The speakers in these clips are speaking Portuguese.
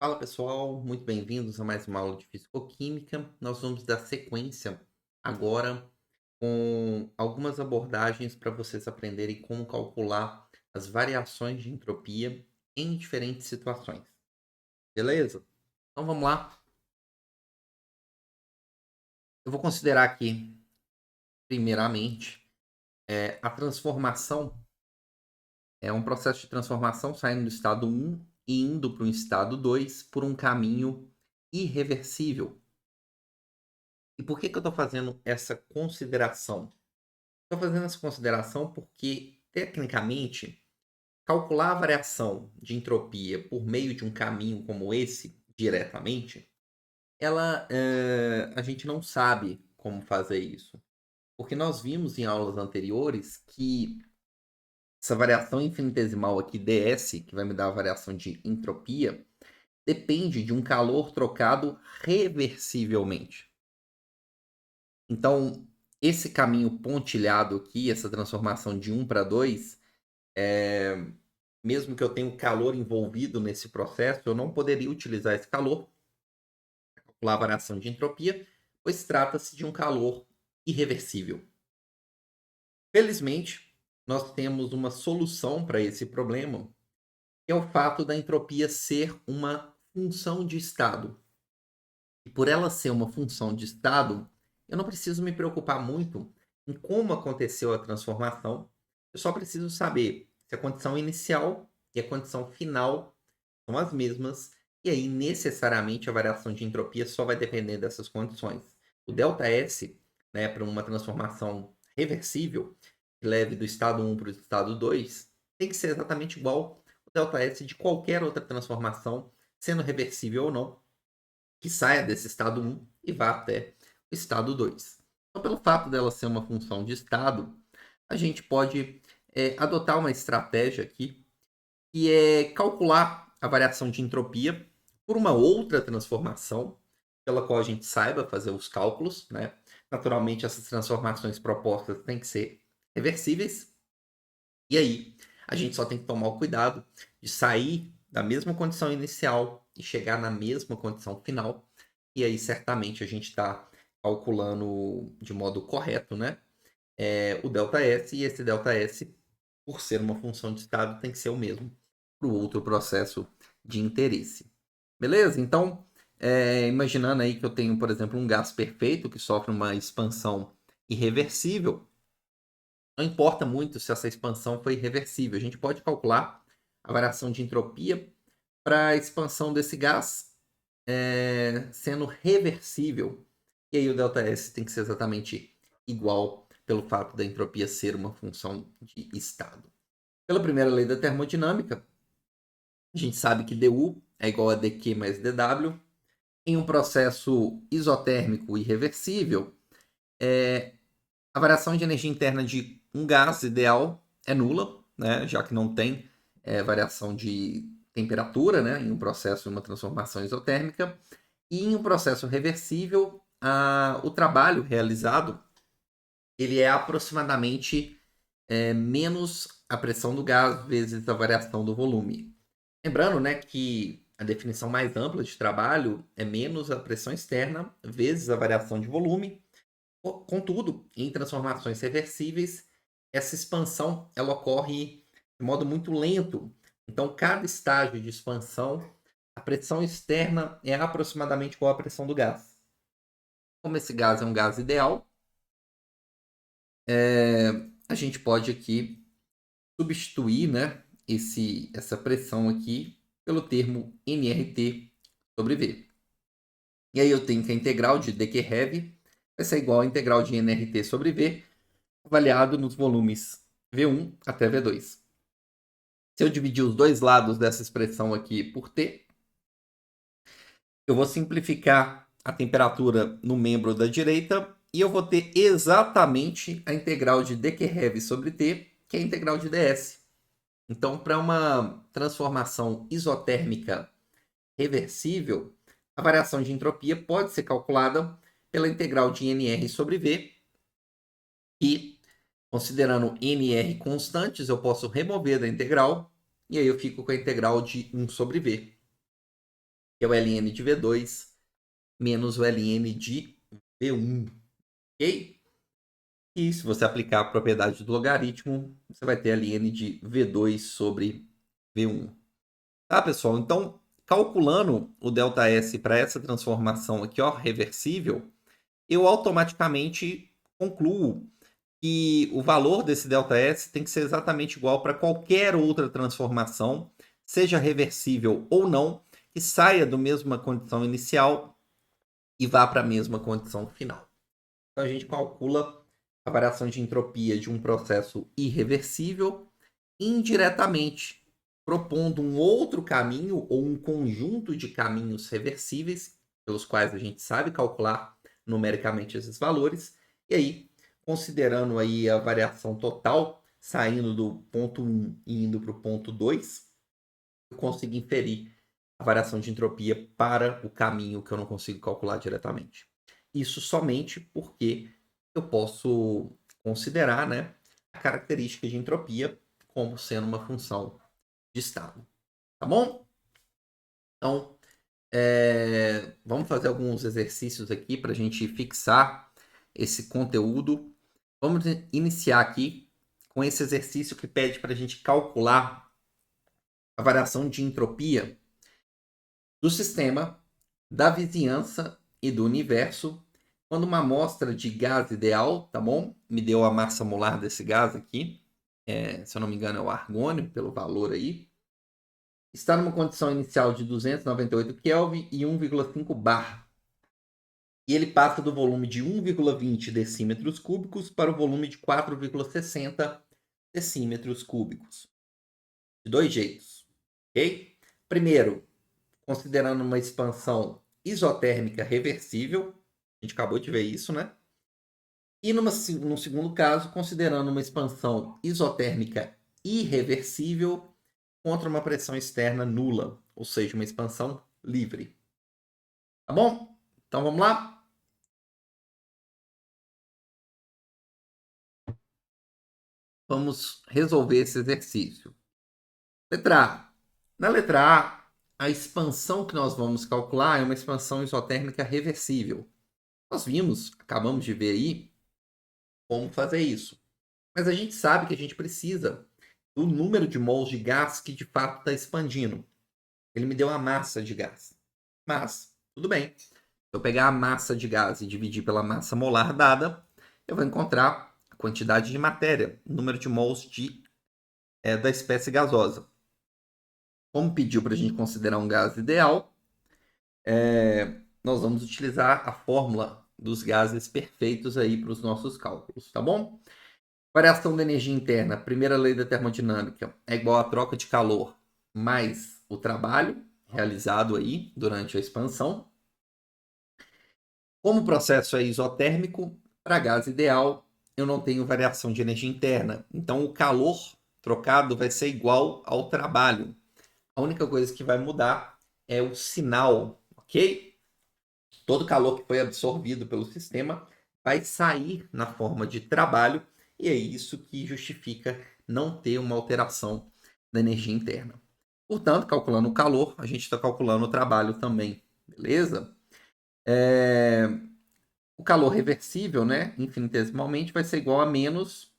Fala pessoal, muito bem-vindos a mais uma aula de Fisicoquímica. Nós vamos dar sequência agora com algumas abordagens para vocês aprenderem como calcular as variações de entropia em diferentes situações. Beleza? Então vamos lá. Eu vou considerar aqui, primeiramente, a transformação. É um processo de transformação saindo do estado 1 e indo para o estado 2 por um caminho irreversível. E por que eu estou fazendo essa consideração? Estou fazendo essa consideração porque, tecnicamente, calcular a variação de entropia por meio de um caminho como esse, diretamente, a gente não sabe como fazer isso. Porque nós vimos em aulas anteriores que essa variação infinitesimal aqui, ds, que vai me dar a variação de entropia, depende de um calor trocado reversivelmente. Então, esse caminho pontilhado aqui, essa transformação de 1 para 2, mesmo que eu tenha calor envolvido nesse processo, eu não poderia utilizar esse calor para calcular a variação de entropia, pois trata-se de um calor irreversível. Felizmente, nós temos uma solução para esse problema, que é o fato da entropia ser uma função de estado. E por ela ser uma função de estado, eu não preciso me preocupar muito em como aconteceu a transformação. Eu só preciso saber se a condição inicial e a condição final são as mesmas, e aí necessariamente a variação de entropia só vai depender dessas condições. O ΔS, né, para uma transformação reversível, que leve do estado 1 para o estado 2, tem que ser exatamente igual ao ΔS de qualquer outra transformação, sendo reversível ou não, que saia desse estado 1 e vá até o estado 2. Então, pelo fato dela ser uma função de estado, a gente pode adotar uma estratégia aqui, que é calcular a variação de entropia por uma outra transformação, pela qual a gente saiba fazer os cálculos, né? Naturalmente, essas transformações propostas têm que ser reversíveis, e aí a gente só tem que tomar o cuidado de sair da mesma condição inicial e chegar na mesma condição final, e aí certamente a gente está calculando de modo correto, né? O ΔS, e esse ΔS, por ser uma função de estado, tem que ser o mesmo para o outro processo de interesse. Beleza? Então, imaginando aí que eu tenho, por exemplo, um gás perfeito que sofre uma expansão irreversível, não importa muito se essa expansão foi irreversível. A gente pode calcular a variação de entropia para a expansão desse gás sendo reversível. E aí o ΔS tem que ser exatamente igual pelo fato da entropia ser uma função de estado. Pela primeira lei da termodinâmica, a gente sabe que dU é igual a dQ mais dW. Em um processo isotérmico irreversível, a variação de energia interna de um gás ideal é nula, né? Já que não tem variação de temperatura, né? Em um processo, uma transformação isotérmica. E em um processo reversível, o trabalho realizado ele é aproximadamente menos a pressão do gás vezes a variação do volume. Lembrando, né, que a definição mais ampla de trabalho é menos a pressão externa vezes a variação de volume. Contudo, em transformações reversíveis, essa expansão ela ocorre de modo muito lento. Então, cada estágio de expansão, a pressão externa é aproximadamente igual à pressão do gás. Como esse gás é um gás ideal, a gente pode aqui substituir, né, essa pressão aqui pelo termo nRT sobre V. E aí eu tenho que a integral de dQrev vai ser igual à integral de nRT sobre V, avaliado nos volumes V1 até V2. Se eu dividir os dois lados dessa expressão aqui por T, eu vou simplificar a temperatura no membro da direita e eu vou ter exatamente a integral de dQrev sobre T, que é a integral de ds. Então, para uma transformação isotérmica reversível, a variação de entropia pode ser calculada pela integral de nr sobre v, e, considerando nr constantes, eu posso remover da integral, e aí eu fico com a integral de 1 sobre v. que é o ln de V2, menos o ln de V1, ok? E se você aplicar a propriedade do logaritmo, você vai ter ln de V2 sobre V1. Tá, pessoal? Então, calculando o ΔS para essa transformação aqui, ó, reversível, eu automaticamente concluo que o valor desse ΔS tem que ser exatamente igual para qualquer outra transformação, seja reversível ou não, que saia da mesma condição inicial e vá para a mesma condição final. Então, a gente calcula a variação de entropia de um processo irreversível indiretamente, propondo um outro caminho ou um conjunto de caminhos reversíveis, pelos quais a gente sabe calcular numericamente esses valores, e aí, considerando aí a variação total, saindo do ponto 1 e indo para o ponto 2, eu consigo inferir a variação de entropia para o caminho que eu não consigo calcular diretamente. Isso somente porque eu posso considerar, né, a característica de entropia como sendo uma função de estado. Tá bom? Então, vamos fazer alguns exercícios aqui para a gente fixar esse conteúdo. Vamos iniciar aqui com esse exercício que pede para a gente calcular a variação de entropia do sistema, da vizinhança e do universo quando uma amostra de gás ideal, tá bom? Me deu a massa molar desse gás aqui, se eu não me engano é o argônio, pelo valor aí, está numa condição inicial de 298 Kelvin e 1,5 bar. E ele passa do volume de 1,20 decímetros cúbicos para o volume de 4,60 decímetros cúbicos. De dois jeitos, ok? Primeiro, considerando uma expansão isotérmica reversível, a gente acabou de ver isso, né? E no segundo caso, considerando uma expansão isotérmica irreversível contra uma pressão externa nula, ou seja, uma expansão livre. Tá bom? Então vamos lá? Vamos resolver esse exercício. Letra A. Na letra A, expansão que nós vamos calcular é uma expansão isotérmica reversível. Nós vimos, acabamos de ver aí, como fazer isso. Mas a gente sabe que a gente precisa do número de mols de gás que de fato está expandindo. Ele me deu a massa de gás. Mas, tudo bem. Se eu pegar a massa de gás e dividir pela massa molar dada, eu vou encontrar a quantidade de matéria, o número de mols da espécie gasosa. Como pediu para a gente considerar um gás ideal, nós vamos utilizar a fórmula dos gases perfeitos aí para os nossos cálculos, tá bom? Variação da energia interna, primeira lei da termodinâmica, é igual à troca de calor mais o trabalho realizado aí durante a expansão. Como o processo é isotérmico, para gás ideal, eu não tenho variação de energia interna. Então, o calor trocado vai ser igual ao trabalho. A única coisa que vai mudar é o sinal, ok? Todo calor que foi absorvido pelo sistema vai sair na forma de trabalho, e é isso que justifica não ter uma alteração da energia interna. Portanto, calculando o calor, a gente está calculando o trabalho também, beleza? O calor reversível, né, infinitesimalmente, vai ser igual a menos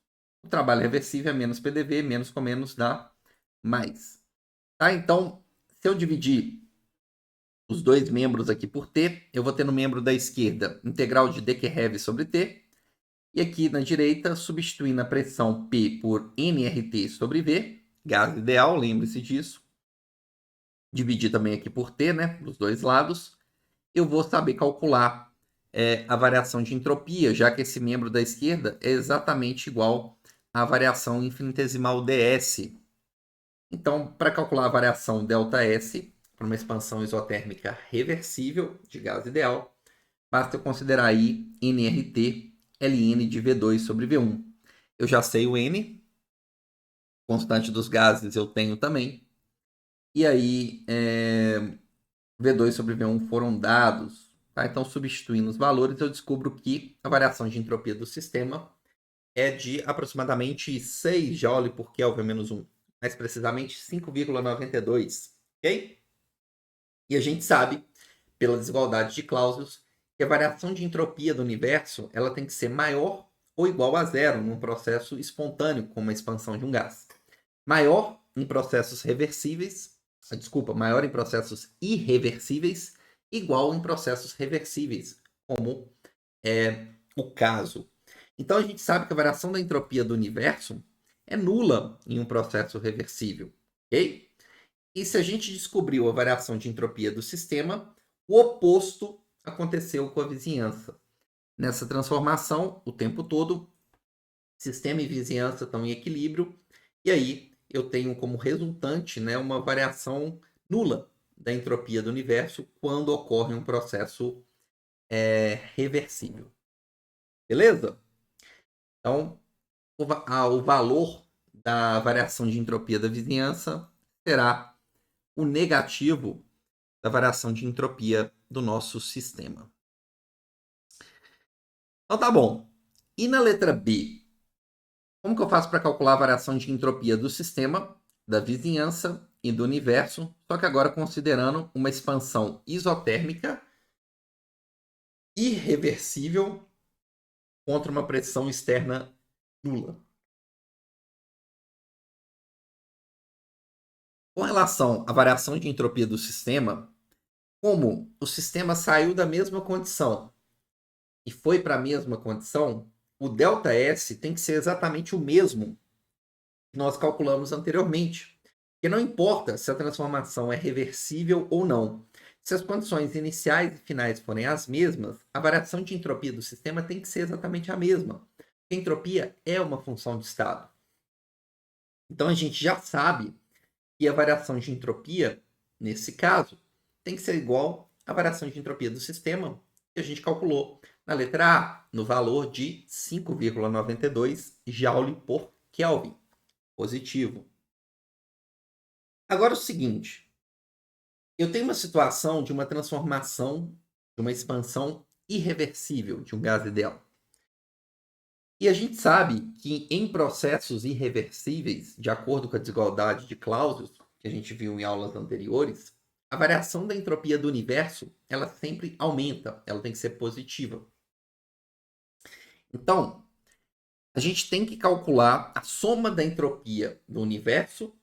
o trabalho reversível é menos PDV, menos com menos dá mais. Tá? Então, se eu dividir os dois membros aqui por T, eu vou ter no membro da esquerda integral de d que sobre T, e aqui na direita, substituindo a pressão P por nRT sobre V, gás ideal, lembre-se disso. Dividir também aqui por T, né, dos dois lados. Eu vou saber calcular a variação de entropia, já que esse membro da esquerda é exatamente igual à variação infinitesimal ds. Então, para calcular a variação ΔS para uma expansão isotérmica reversível de gás ideal, basta eu considerar aí nRT ln de V2 sobre V1. Eu já sei o N, constante dos gases eu tenho também. E aí, V2 sobre V1 foram dados. Tá? Então, substituindo os valores, eu descubro que a variação de entropia do sistema é de aproximadamente 6 joule por Kelvin menos 1. Mais precisamente 5,92. Ok? E a gente sabe, pela desigualdade de Clausius, que a variação de entropia do universo ela tem que ser maior ou igual a zero num processo espontâneo, como a expansão de um gás. Maior em processos reversíveis, maior em processos irreversíveis, igual em processos reversíveis, como é o caso. Então a gente sabe que a variação da entropia do universo é nula em um processo reversível, ok? E se a gente descobriu a variação de entropia do sistema, o oposto aconteceu com a vizinhança. Nessa transformação, o tempo todo, sistema e vizinhança estão em equilíbrio, e aí eu tenho como resultante, né, uma variação nula da entropia do universo quando ocorre um processo reversível. Beleza? Então, o valor da variação de entropia da vizinhança será o negativo da variação de entropia do nosso sistema. Então tá bom. E na letra B? Como que eu faço para calcular a variação de entropia do sistema, da vizinhança e do universo, só que agora considerando uma expansão isotérmica irreversível contra uma pressão externa nula? Com relação à variação de entropia do sistema, como o sistema saiu da mesma condição e foi para a mesma condição, o ΔS tem que ser exatamente o mesmo que nós calculamos anteriormente. Porque não importa se a transformação é reversível ou não. Se as condições iniciais e finais forem as mesmas, a variação de entropia do sistema tem que ser exatamente a mesma. A entropia é uma função de estado. Então a gente já sabe que a variação de entropia, nesse caso, tem que ser igual à variação de entropia do sistema que a gente calculou na letra A, no valor de 5,92 Joule por Kelvin. Positivo. Agora o seguinte, eu tenho uma situação de uma transformação, de uma expansão irreversível de um gás ideal. E a gente sabe que em processos irreversíveis, de acordo com a desigualdade de Clausius, que a gente viu em aulas anteriores, a variação da entropia do universo, ela sempre aumenta, ela tem que ser positiva. Então, a gente tem que calcular a soma da entropia do universo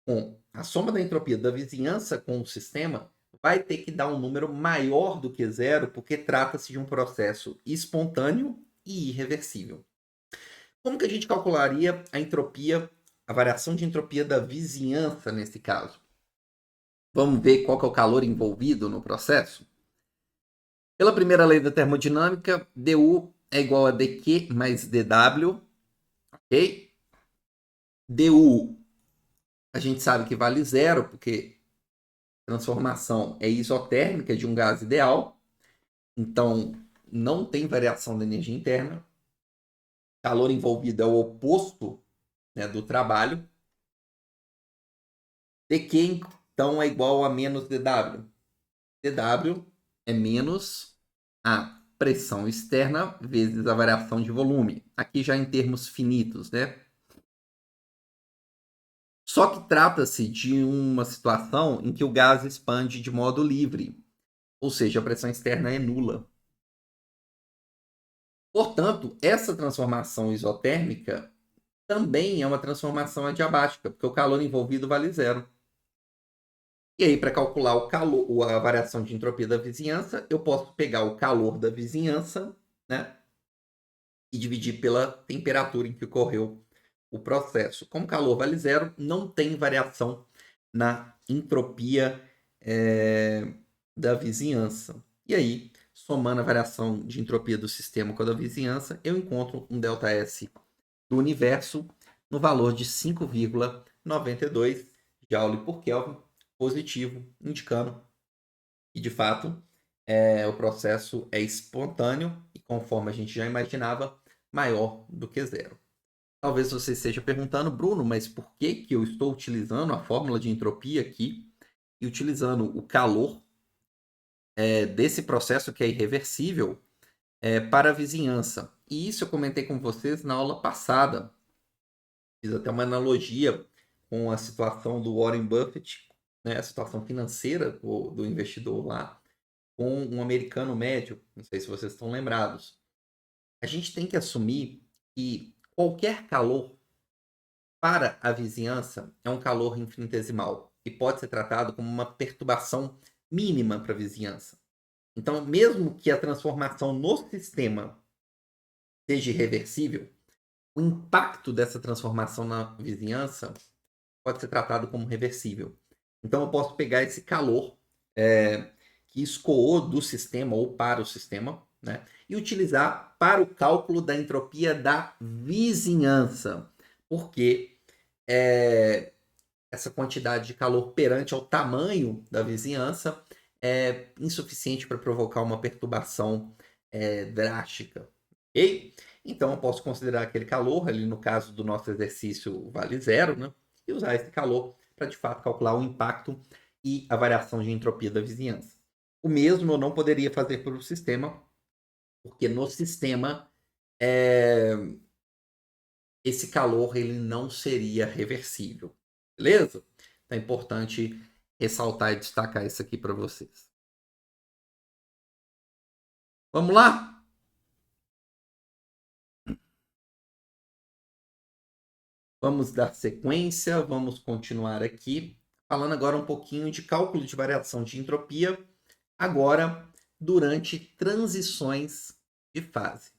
com a soma da entropia da vizinhança com o sistema vai ter que dar um número maior do que zero, porque trata-se de um processo espontâneo e irreversível. Como que a gente calcularia a entropia, a variação de entropia da vizinhança nesse caso? Vamos ver qual que é o calor envolvido no processo? Pela primeira lei da termodinâmica, du é igual a dq mais dw, ok? du a gente sabe que vale zero, porque transformação é isotérmica de um gás ideal, então não tem variação da energia interna. Calor envolvido é o oposto, né, do trabalho. dQ, então, é igual a menos dW. dW é menos a pressão externa vezes a variação de volume. Aqui já em termos finitos, né? Só que trata-se de uma situação em que o gás expande de modo livre, ou seja, a pressão externa é nula. Portanto, essa transformação isotérmica também é uma transformação adiabática, porque o calor envolvido vale zero. E aí, para calcular o calor, a variação de entropia da vizinhança, eu posso pegar o calor da vizinhança, né, e dividir pela temperatura em que ocorreu o processo. Como calor vale zero, não tem variação na entropia da vizinhança. E aí, somando a variação de entropia do sistema com a da vizinhança, eu encontro um ΔS do universo no valor de 5,92 Joule por Kelvin, positivo, indicando que, de fato, o processo é espontâneo e, conforme a gente já imaginava, maior do que zero. Talvez você esteja perguntando, Bruno, mas por que eu estou utilizando a fórmula de entropia aqui e utilizando o calor desse processo que é irreversível para a vizinhança? E isso eu comentei com vocês na aula passada. Fiz até uma analogia com a situação do Warren Buffett né, a situação financeira do investidor lá, com um americano médio, não sei se vocês estão lembrados. A gente tem que assumir que qualquer calor para a vizinhança é um calor infinitesimal e pode ser tratado como uma perturbação mínima para a vizinhança. Então, mesmo que a transformação no sistema seja irreversível, o impacto dessa transformação na vizinhança pode ser tratado como reversível. Então, eu posso pegar esse calor que escoou do sistema ou para o sistema, né, e utilizar para o cálculo da entropia da vizinhança. Porque essa quantidade de calor perante ao tamanho da vizinhança é insuficiente para provocar uma perturbação drástica. Ok? Então, eu posso considerar aquele calor, ali no caso do nosso exercício, vale zero, né? E usar esse calor para, de fato, calcular o impacto e a variação de entropia da vizinhança. O mesmo eu não poderia fazer para o sistema, porque no sistema esse calor ele não seria reversível. Beleza? Então é importante ressaltar e destacar isso aqui para vocês. Vamos lá? Vamos dar sequência, vamos continuar aqui, falando agora um pouquinho de cálculo de variação de entropia, agora durante transições de fase.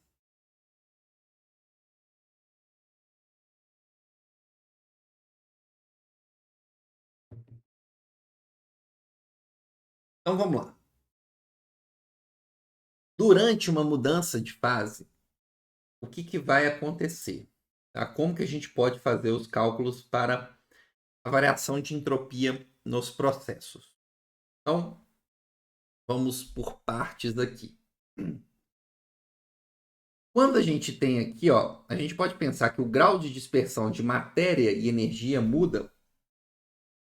Então vamos lá. Durante uma mudança de fase, o que vai acontecer? Tá? Como que a gente pode fazer os cálculos para a variação de entropia nos processos? Então, vamos por partes aqui. Quando a gente tem aqui, ó, a gente pode pensar que o grau de dispersão de matéria e energia muda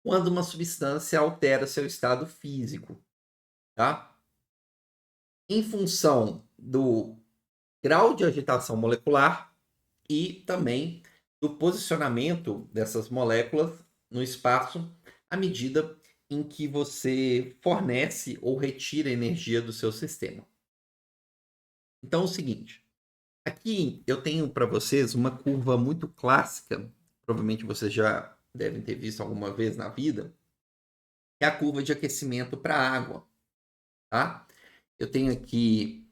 quando uma substância altera seu estado físico, tá? Em função do grau de agitação molecular e também do posicionamento dessas moléculas no espaço à medida em que você fornece ou retira energia do seu sistema. Então é o seguinte, aqui eu tenho para vocês uma curva muito clássica, provavelmente vocês já devem ter visto alguma vez na vida, que é a curva de aquecimento para água, tá? Eu tenho aqui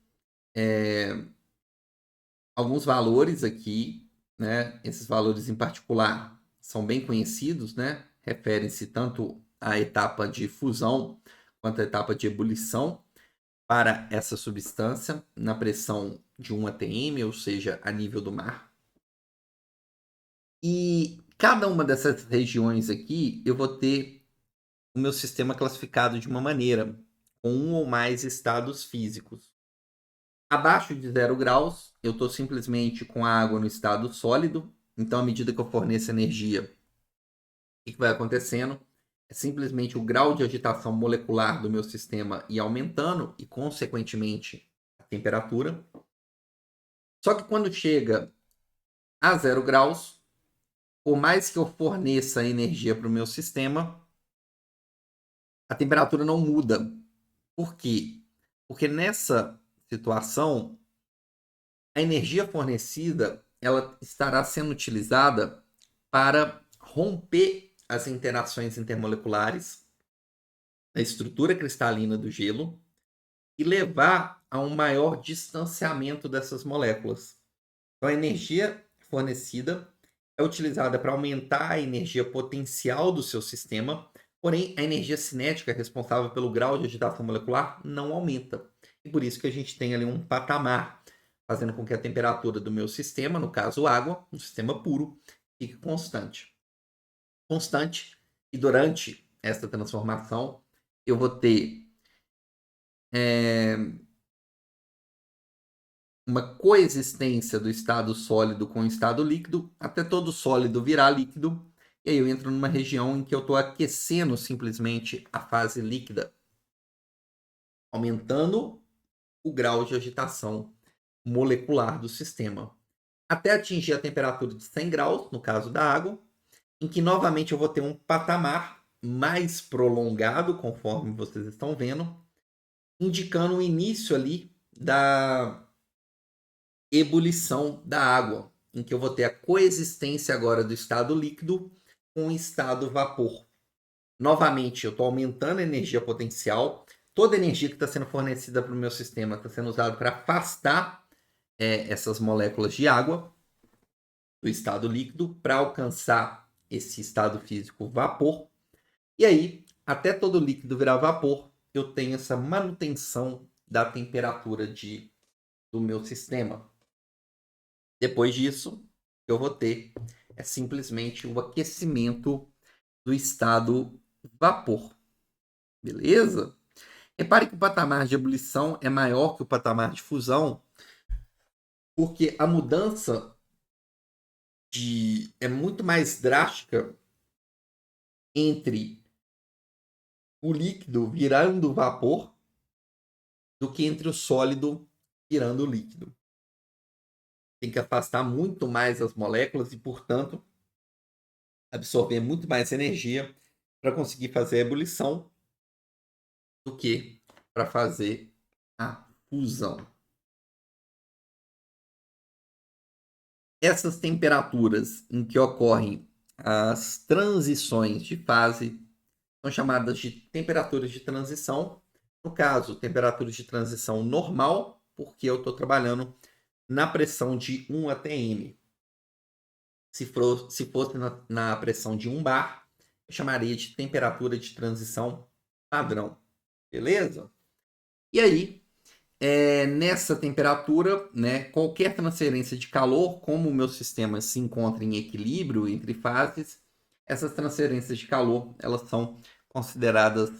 alguns valores aqui, né? Esses valores em particular são bem conhecidos, né? Referem-se tanto à etapa de fusão quanto à etapa de ebulição para essa substância na pressão de 1 atm, ou seja, a nível do mar. E cada uma dessas regiões aqui, eu vou ter o meu sistema classificado de uma maneira, com um ou mais estados físicos. Abaixo de 0 graus, eu estou simplesmente com a água no estado sólido. Então, à medida que eu forneço energia, o que vai acontecendo? É simplesmente o grau de agitação molecular do meu sistema ir aumentando e, consequentemente, a temperatura. Só que quando chega a 0 graus, por mais que eu forneça energia para o meu sistema, a temperatura não muda. Por quê? Porque nessa situação, a energia fornecida ela estará sendo utilizada para romper as interações intermoleculares da estrutura cristalina do gelo e levar a um maior distanciamento dessas moléculas. Então, a energia fornecida é utilizada para aumentar a energia potencial do seu sistema, porém, a energia cinética responsável pelo grau de agitação molecular não aumenta. E por isso que a gente tem ali um patamar, fazendo com que a temperatura do meu sistema, no caso água, um sistema puro, fique constante. Constante. E durante essa transformação, eu vou ter uma coexistência do estado sólido com o estado líquido, até todo sólido virar líquido, e aí eu entro numa região em que eu estou aquecendo simplesmente a fase líquida, aumentando o grau de agitação molecular do sistema, até atingir a temperatura de 100 graus, no caso da água, em que novamente eu vou ter um patamar mais prolongado, conforme vocês estão vendo, indicando o início ali da ebulição da água, em que eu vou ter a coexistência agora do estado líquido com o estado vapor. Novamente, eu estou aumentando a energia potencial. Toda a energia que está sendo fornecida para o meu sistema está sendo usada para afastar essas moléculas de água do estado líquido para alcançar esse estado físico vapor. E aí, até todo líquido virar vapor, eu tenho essa manutenção da temperatura do meu sistema. Depois disso, eu vou ter simplesmente o aquecimento do estado vapor. Beleza? Repare que o patamar de ebulição é maior que o patamar de fusão, porque a mudança é muito mais drástica entre o líquido virando vapor do que entre o sólido virando líquido. Tem que afastar muito mais as moléculas e, portanto, absorver muito mais energia para conseguir fazer a ebulição do que para fazer a fusão. Essas temperaturas em que ocorrem as transições de fase são chamadas de temperaturas de transição. No caso, temperaturas de transição normal, porque eu estou trabalhando na pressão de 1 atm. Se fosse na pressão de 1 bar, eu chamaria de temperatura de transição padrão. Beleza? E aí, nessa temperatura, né, qualquer transferência de calor, como o meu sistema se encontra em equilíbrio entre fases, essas transferências de calor elas são consideradas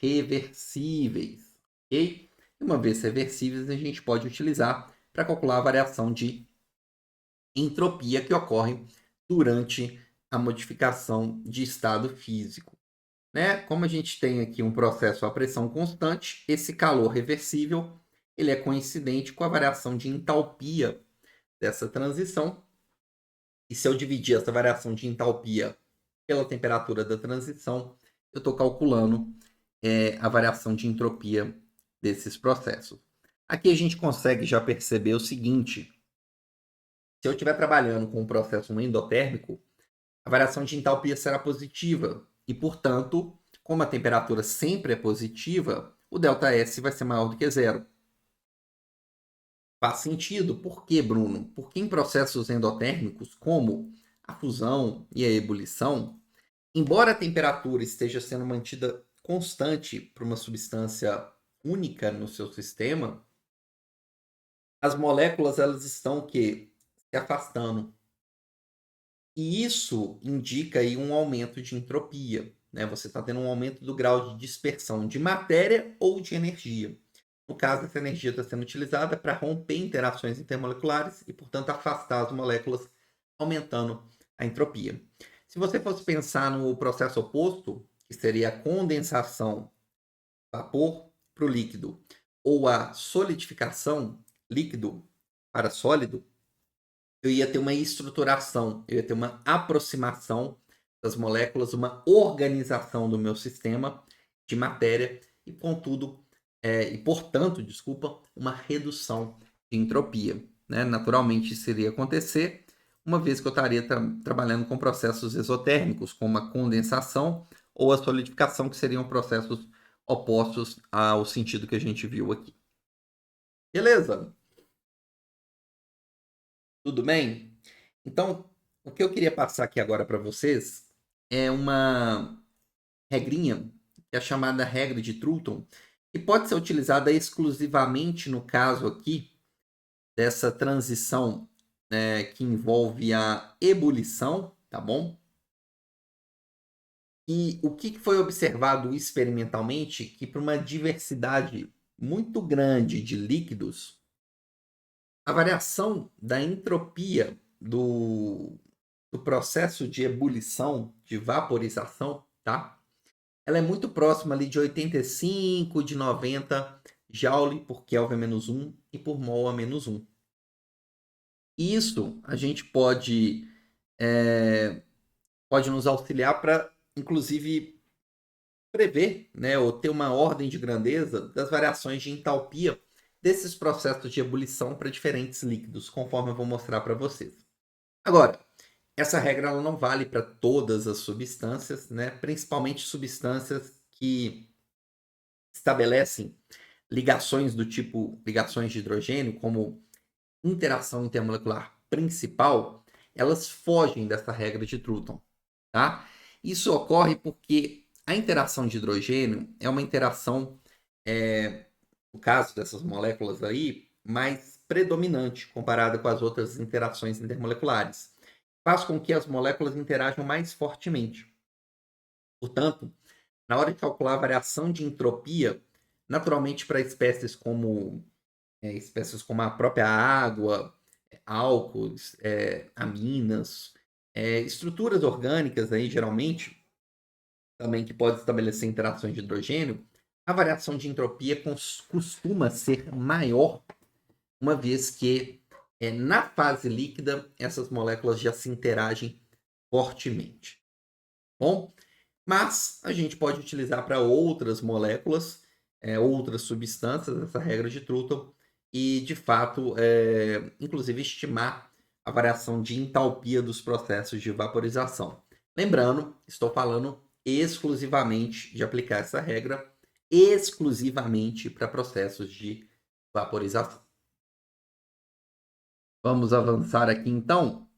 reversíveis, ok? E uma vez reversíveis, a gente pode utilizar para calcular a variação de entropia que ocorre durante a modificação de estado físico. Né? Como a gente tem aqui um processo a pressão constante, esse calor reversível ele é coincidente com a variação de entalpia dessa transição. E se eu dividir essa variação de entalpia pela temperatura da transição, eu estou calculando a variação de entropia desses processos. Aqui a gente consegue já perceber o seguinte: se eu estiver trabalhando com um processo endotérmico, a variação de entalpia será positiva e, portanto, como a temperatura sempre é positiva, o ΔS vai ser maior do que zero. Faz sentido. Por quê, Bruno? Porque em processos endotérmicos, como a fusão e a ebulição, embora a temperatura esteja sendo mantida constante para uma substância única no seu sistema, as moléculas elas estão se afastando. E isso indica aí um aumento de entropia. Né? Você está tendo um aumento do grau de dispersão de matéria ou de energia. No caso, essa energia está sendo utilizada para romper interações intermoleculares e, portanto, afastar as moléculas, aumentando a entropia. Se você fosse pensar no processo oposto, que seria a condensação vapor para o líquido ou a solidificação líquido para sólido, eu ia ter uma estruturação, eu ia ter uma aproximação das moléculas, uma organização do meu sistema de matéria e, portanto, uma redução de entropia. Né? Naturalmente, isso iria acontecer uma vez que eu estaria trabalhando com processos exotérmicos, como a condensação ou a solidificação, que seriam processos opostos ao sentido que a gente viu aqui. Beleza? Tudo bem? Então, o que eu queria passar aqui agora para vocês é uma regrinha, que é a chamada regra de Trulton, que pode ser utilizada exclusivamente no caso aqui dessa transição, né, que envolve a ebulição, tá bom? E o que foi observado experimentalmente, que para uma diversidade muito grande de líquidos, a variação da entropia do processo de ebulição, de vaporização, tá? Ela é muito próxima ali de 85, de 90 Joule por Kelvin menos 1 e por mol a menos 1. Isso a gente pode nos auxiliar para, inclusive, prever, né, ou ter uma ordem de grandeza das variações de entalpia desses processos de ebulição para diferentes líquidos, conforme eu vou mostrar para vocês. Agora, essa regra ela não vale para todas as substâncias, né, principalmente substâncias que estabelecem ligações do tipo ligações de hidrogênio, como interação intermolecular principal, elas fogem dessa regra de Trulton, tá? Isso ocorre porque a interação de hidrogênio é uma interação, no caso dessas moléculas aí, mais predominante comparada com as outras interações intermoleculares. Faz com que as moléculas interajam mais fortemente. Portanto, na hora de calcular a variação de entropia, naturalmente para espécies como a própria água, álcools, aminas, estruturas orgânicas aí, geralmente, também que pode estabelecer interações de hidrogênio, a variação de entropia costuma ser maior, uma vez que na fase líquida essas moléculas já se interagem fortemente. Bom, mas a gente pode utilizar para outras moléculas, outras substâncias, essa regra de Trulton, e de fato, inclusive estimar a variação de entalpia dos processos de vaporização. Lembrando, estou falando exclusivamente de aplicar essa regra exclusivamente para processos de vaporização. Vamos avançar aqui então.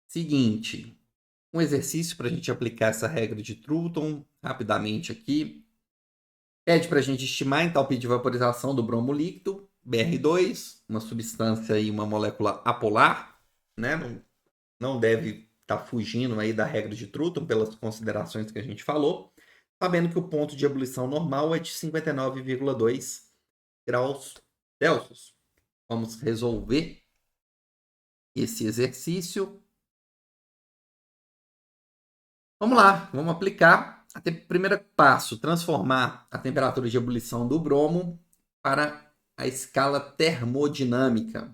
Seguinte, um exercício para a gente aplicar essa regra de Trulton rapidamente aqui. Pede para a gente estimar a entalpia de vaporização do bromo líquido, Br2, uma substância e uma molécula apolar, né? Não deve estar fugindo aí da regra de Trulton pelas considerações que a gente falou, sabendo que o ponto de ebulição normal é de 59,2 graus Celsius. Vamos resolver esse exercício. Vamos lá, vamos aplicar. Primeiro passo, transformar a temperatura de ebulição do bromo para a escala termodinâmica.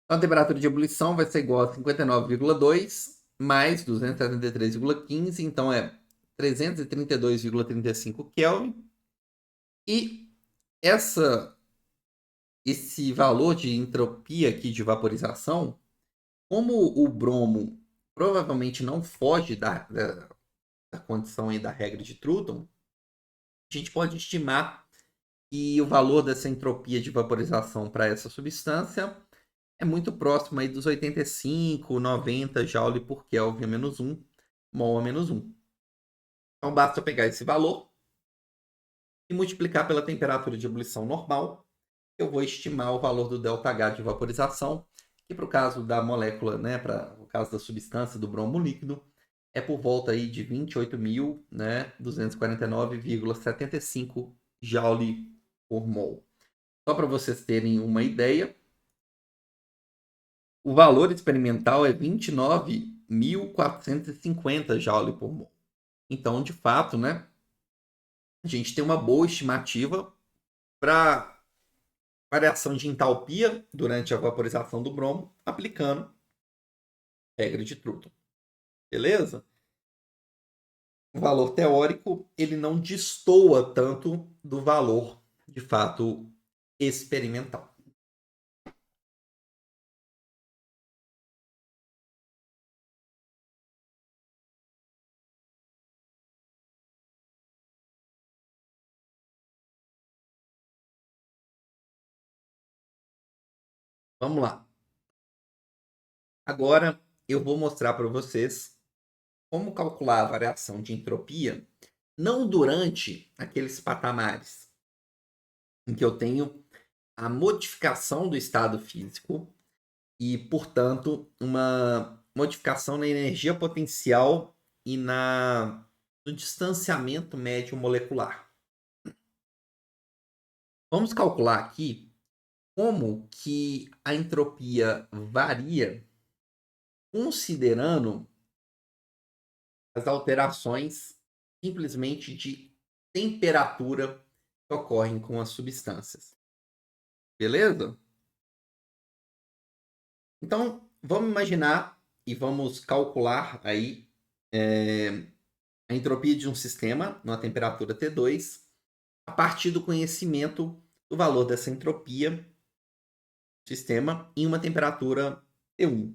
Então, a temperatura de ebulição vai ser igual a 59,2 mais 273,15, então é 332,35 Kelvin. E esse valor de entropia aqui de vaporização, como o bromo provavelmente não foge da condição aí da regra de Trulton, a gente pode estimar que o valor dessa entropia de vaporização para essa substância é muito próximo aí dos 85, 90 joule por Kelvin a menos 1, mol a menos 1. Então basta pegar esse valor e multiplicar pela temperatura de ebulição normal. Eu vou estimar o valor do ΔH de vaporização, que para o caso da molécula, né, para o caso da substância do bromo líquido, é por volta aí de 28.249,75 joule por mol. Só para vocês terem uma ideia, o valor experimental é 29.450 joule por mol. Então, de fato, né, a gente tem uma boa estimativa para variação de entalpia durante a vaporização do bromo, aplicando a regra de Trulton. Beleza? O valor teórico ele não destoa tanto do valor, de fato, experimental. Vamos lá. Agora eu vou mostrar para vocês como calcular a variação de entropia, não durante aqueles patamares em que eu tenho a modificação do estado físico e, portanto, uma modificação na energia potencial e no distanciamento médio molecular. Vamos calcular aqui como que a entropia varia considerando as alterações simplesmente de temperatura que ocorrem com as substâncias. Beleza? Então, vamos imaginar e vamos calcular aí a entropia de um sistema numa temperatura T2 a partir do conhecimento do valor dessa entropia do sistema em uma temperatura T1.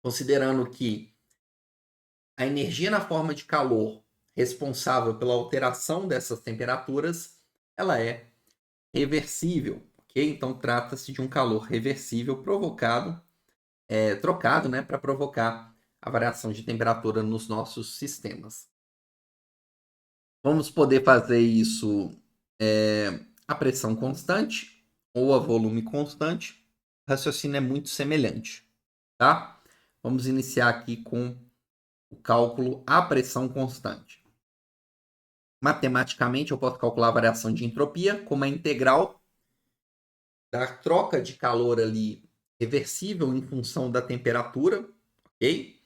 Considerando que a energia na forma de calor responsável pela alteração dessas temperaturas, ela é reversível, ok? Então, trata-se de um calor reversível trocado, né, para provocar a variação de temperatura nos nossos sistemas. Vamos poder fazer isso a pressão constante ou a volume constante. O raciocínio é muito semelhante, tá? Vamos iniciar aqui com o cálculo à pressão constante. Matematicamente, eu posso calcular a variação de entropia como a integral da troca de calor ali reversível em função da temperatura, ok?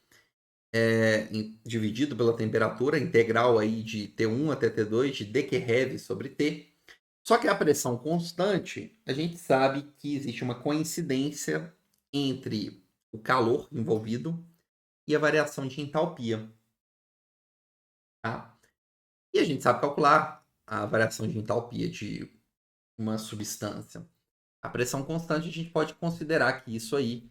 Dividido pela temperatura, integral aí de T1 até T2 de dQrev sobre T. Só que a pressão constante, a gente sabe que existe uma coincidência entre o calor envolvido e a variação de entalpia. Tá? E a gente sabe calcular a variação de entalpia de uma substância. A pressão constante, a gente pode considerar que isso aí,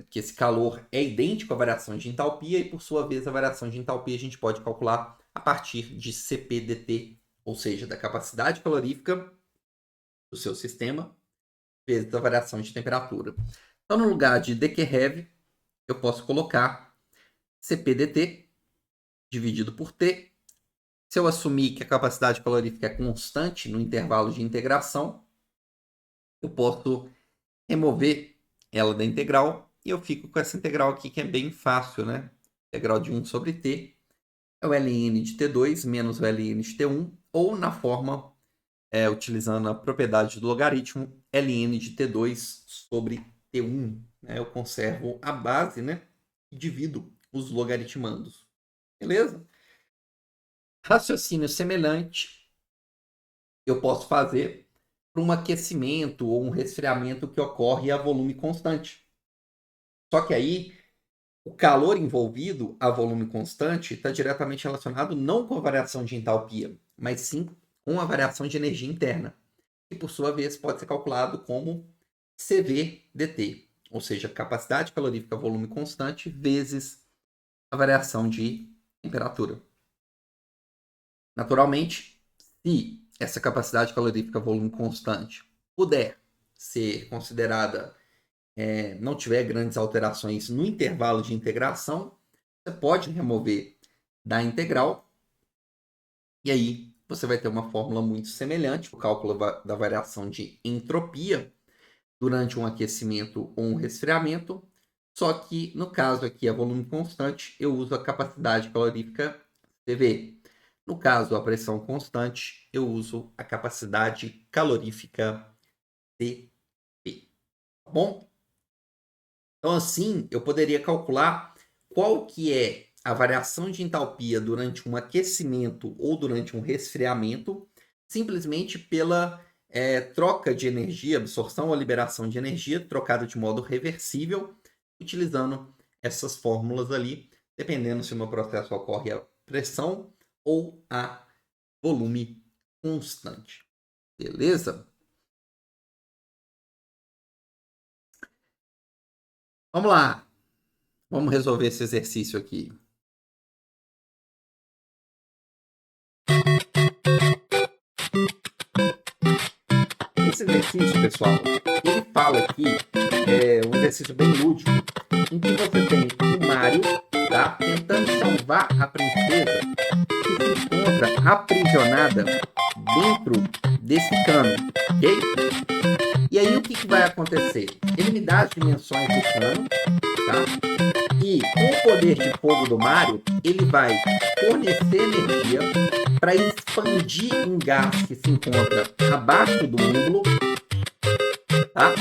que esse calor é idêntico à variação de entalpia e, por sua vez, a variação de entalpia a gente pode calcular a partir de Cp dt, ou seja, da capacidade calorífica do seu sistema vezes a variação de temperatura. Então, no lugar de dQrev, eu posso colocar Cp dt dividido por T. Se eu assumir que a capacidade calorífica é constante no intervalo de integração, eu posso remover ela da integral e eu fico com essa integral aqui que é bem fácil, né? Integral de 1 sobre t é o ln de t2 menos o ln de t1, ou na forma, utilizando a propriedade do logaritmo, ln de t2 sobre t1. Né? Eu conservo a base, né? E divido os logaritmandos. Beleza? Raciocínio semelhante eu posso fazer para um aquecimento ou um resfriamento que ocorre a volume constante. Só que aí, o calor envolvido a volume constante está diretamente relacionado não com a variação de entalpia, mas sim com a variação de energia interna, que por sua vez pode ser calculado como CV dt, ou seja, capacidade calorífica volume constante vezes a variação de temperatura. Naturalmente, se essa capacidade calorífica volume constante puder ser considerada, não tiver grandes alterações no intervalo de integração, você pode remover da integral e aí você vai ter uma fórmula muito semelhante, o cálculo da variação de entropia durante um aquecimento ou um resfriamento, só que no caso aqui a volume constante, eu uso a capacidade calorífica CV. No caso, a pressão constante, eu uso a capacidade calorífica Cp. Tá bom? Então, assim, eu poderia calcular qual que é a variação de entalpia durante um aquecimento ou durante um resfriamento, simplesmente pela troca de energia, absorção ou liberação de energia, trocada de modo reversível, utilizando essas fórmulas ali, dependendo se o meu processo ocorre a pressão ou a volume constante. Beleza? Vamos lá. Vamos resolver esse exercício aqui. Esse exercício, pessoal, ele fala aqui, um exercício bem lúdico, em que você tem o Mario, tá, tentando salvar a princesa que se encontra aprisionada dentro desse cano, ok? E aí o que vai acontecer? Ele me dá as dimensões do cano, tá? E com o poder de fogo do Mario, ele vai fornecer energia para expandir um gás que se encontra abaixo do músculo, tá?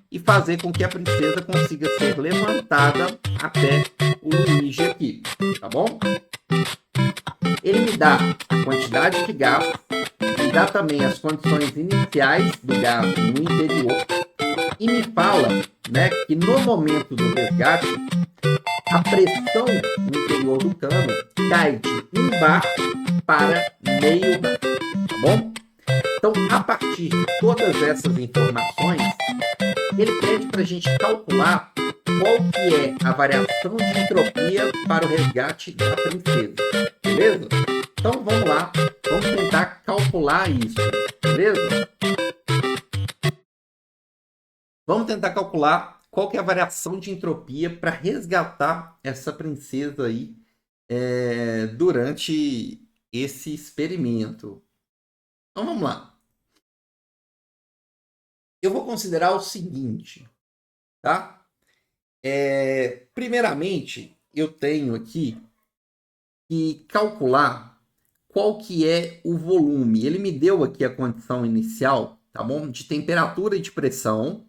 E fazer com que a princesa consiga ser levantada até o Luigi aqui, tá bom? Ele me dá a quantidade de gás, me dá também as condições iniciais do gás no interior e me fala, né, que no momento do resgate a pressão no interior do cano cai de 1 bar para meio bar, tá bom? Então, a partir de todas essas informações, ele pede para a gente calcular qual que é a variação de entropia para o resgate da princesa, beleza? Então, vamos lá, vamos tentar calcular isso, beleza? Vamos tentar calcular qual que é a variação de entropia para resgatar essa princesa aí durante esse experimento. Então vamos lá. Eu vou considerar o seguinte, tá? Primeiramente, eu tenho aqui que calcular qual que é o volume. Ele me deu aqui a condição inicial, tá bom? De temperatura e de pressão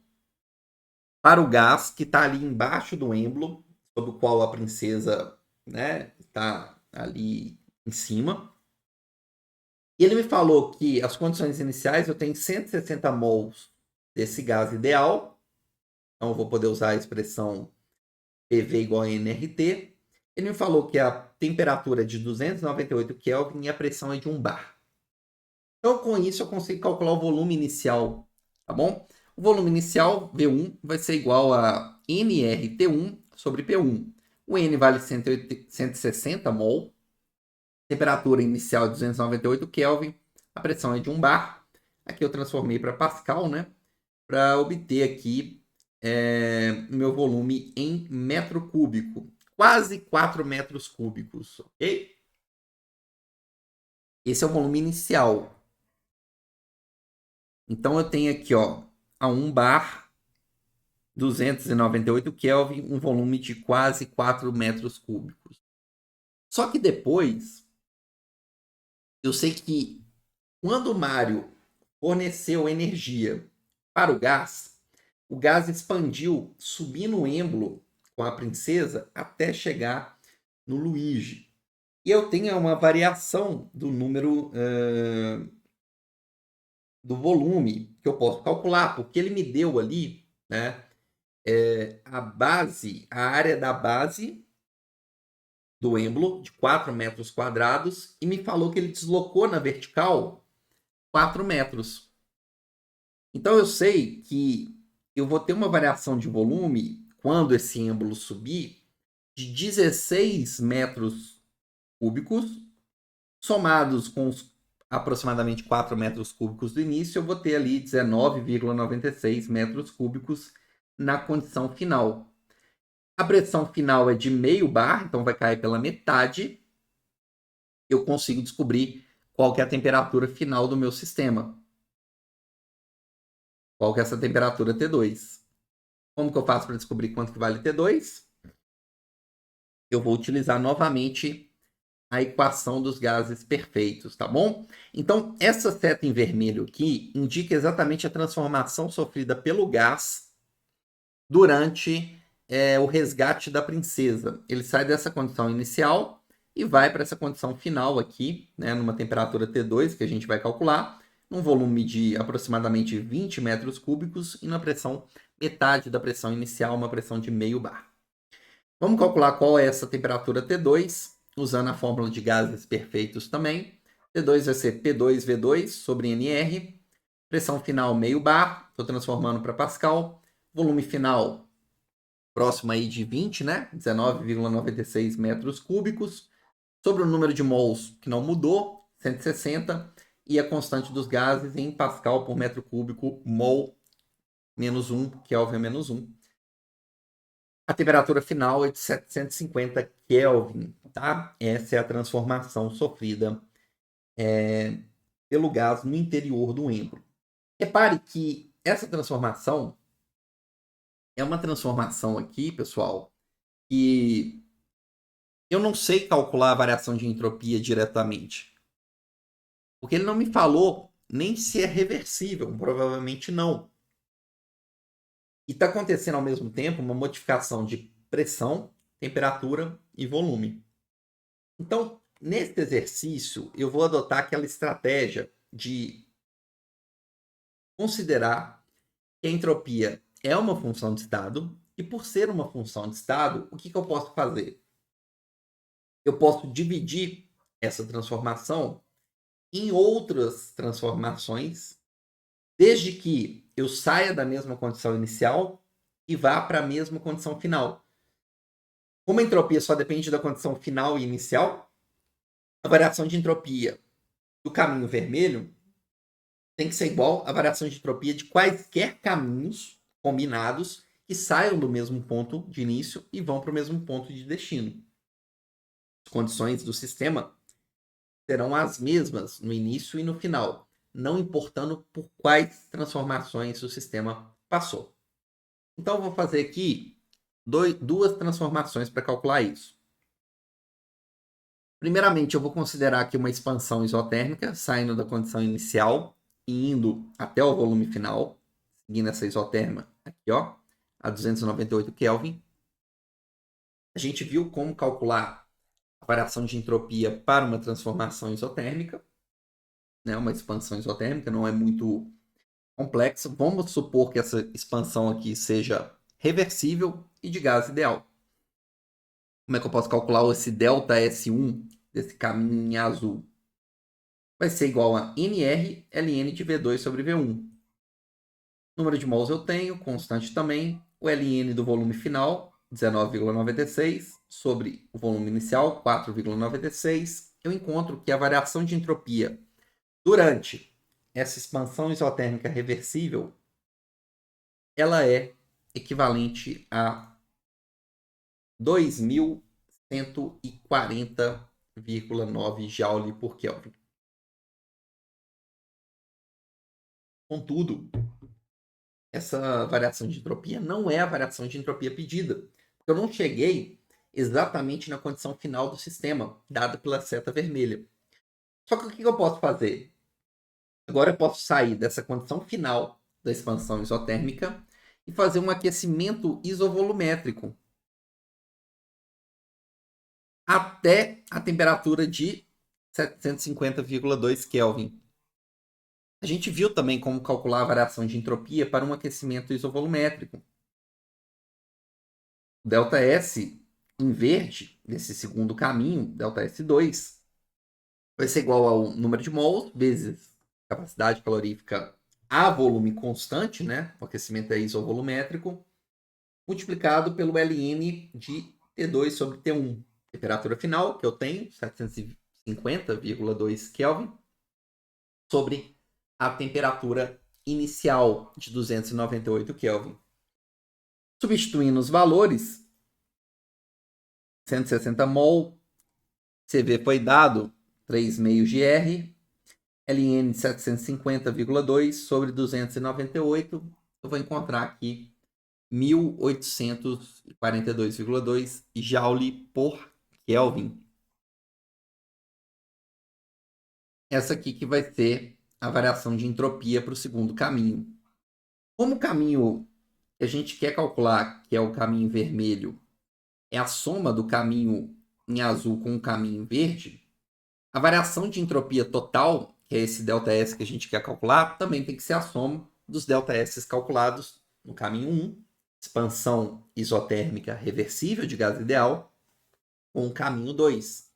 para o gás que está ali embaixo do êmbolo, sobre o qual a princesa, né, está ali em cima. E ele me falou que as condições iniciais eu tenho 160 mols desse gás ideal. Então eu vou poder usar a expressão PV igual a nRT. Ele me falou que a temperatura é de 298 Kelvin e a pressão é de 1 bar. Então com isso eu consigo calcular o volume inicial, tá bom? O volume inicial, V1, vai ser igual a nRT1 sobre P1. O N vale 160 mol. Temperatura inicial de 298 Kelvin. A pressão é de 1 bar. Aqui eu transformei para Pascal, né? Para obter aqui meu volume em metro cúbico. Quase 4 metros cúbicos, ok? Esse é o volume inicial. Então eu tenho aqui, ó, a 1 bar, 298 Kelvin, um volume de quase 4 metros cúbicos. Só que depois, eu sei que quando o Mário forneceu energia para o gás expandiu, subindo o êmbolo com a princesa até chegar no Luigi. E eu tenho uma variação do número do volume que eu posso calcular, porque ele me deu ali, né, a base, a área da base do êmbolo de 4 metros quadrados e me falou que ele deslocou na vertical 4 metros. Então eu sei que eu vou ter uma variação de volume quando esse êmbolo subir de 16 metros cúbicos, somados com os aproximadamente 4 metros cúbicos do início, eu vou ter ali 19,96 metros cúbicos na condição final. A pressão final é de meio bar, então vai cair pela metade. Eu consigo descobrir qual que é a temperatura final do meu sistema. Qual que é essa temperatura T2. Como que eu faço para descobrir quanto que vale T2? Eu vou utilizar novamente a equação dos gases perfeitos, tá bom? Então, essa seta em vermelho aqui indica exatamente a transformação sofrida pelo gás durante o resgate da princesa. Ele sai dessa condição inicial e vai para essa condição final aqui, né, numa temperatura T2, que a gente vai calcular, num volume de aproximadamente 20 metros cúbicos e na pressão metade da pressão inicial, uma pressão de meio bar. Vamos calcular qual é essa temperatura T2, usando a fórmula de gases perfeitos também. T2 vai ser P2V2 sobre NR. Pressão final meio bar, estou transformando para Pascal. Volume final próximo aí de 20, né? 19,96 metros cúbicos. Sobre o número de mols, que não mudou, 160. E a constante dos gases em Pascal por metro cúbico, mol menos 1, Kelvin menos 1. A temperatura final é de 750 Kelvin, tá? Essa é a transformação sofrida pelo gás no interior do êmbolo. Repare que essa transformação é uma transformação aqui, pessoal, que eu não sei calcular a variação de entropia diretamente. Porque ele não me falou nem se é reversível, provavelmente não. E está acontecendo ao mesmo tempo uma modificação de pressão, temperatura e volume. Então, nesse exercício, eu vou adotar aquela estratégia de considerar que a entropia é uma função de estado que por ser uma função de estado, o que eu posso fazer? Eu posso dividir essa transformação em outras transformações, desde que eu saia da mesma condição inicial e vá para a mesma condição final. Como a entropia só depende da condição final e inicial, a variação de entropia do caminho vermelho tem que ser igual à variação de entropia de quaisquer caminhos combinados que saiam do mesmo ponto de início e vão para o mesmo ponto de destino. As condições do sistema serão as mesmas no início e no final, não importando por quais transformações o sistema passou. Então, eu vou fazer aqui duas transformações para calcular isso. Primeiramente, eu vou considerar aqui uma expansão isotérmica, saindo da condição inicial e indo até o volume final, seguindo essa isoterma aqui, ó, a 298 Kelvin. A gente viu como calcular a variação de entropia para uma transformação isotérmica, né? Uma expansão isotérmica, não é muito complexo. Vamos supor que essa expansão aqui seja reversível e de gás ideal. Como é que eu posso calcular esse delta S1 desse caminho em azul? Vai ser igual a NR ln de V2 sobre V1. Número de mols eu tenho, constante também. O ln do volume final, 19,96, sobre o volume inicial, 4,96. Eu encontro que a variação de entropia durante essa expansão isotérmica reversível, ela é equivalente a 2.140,9 Joule por Kelvin. Contudo, essa variação de entropia não é a variação de entropia pedida. Eu não cheguei exatamente na condição final do sistema, dada pela seta vermelha. Só que o que eu posso fazer? Agora eu posso sair dessa condição final da expansão isotérmica e fazer um aquecimento isovolumétrico até a temperatura de 750,2 Kelvin. A gente viu também como calcular a variação de entropia para um aquecimento isovolumétrico. O ΔS em verde, nesse segundo caminho, ΔS2, vai ser igual ao número de mols vezes capacidade calorífica a volume constante, né? O aquecimento é isovolumétrico, multiplicado pelo ln de T2 sobre T1. Temperatura final que eu tenho, 750,2 Kelvin, sobre a temperatura inicial de 298 Kelvin. Substituindo os valores, 160 mol, CV foi dado 3,5 GR, ln de 750,2 sobre 298, eu vou encontrar aqui 1842,2 Joule por Kelvin. Essa aqui que vai ser a variação de entropia para o segundo caminho. Como o caminho que a gente quer calcular, que é o caminho vermelho, é a soma do caminho em azul com o caminho verde, a variação de entropia total, que é esse ΔS que a gente quer calcular, também tem que ser a soma dos ΔS calculados no caminho 1, expansão isotérmica reversível de gás ideal, com o caminho 2,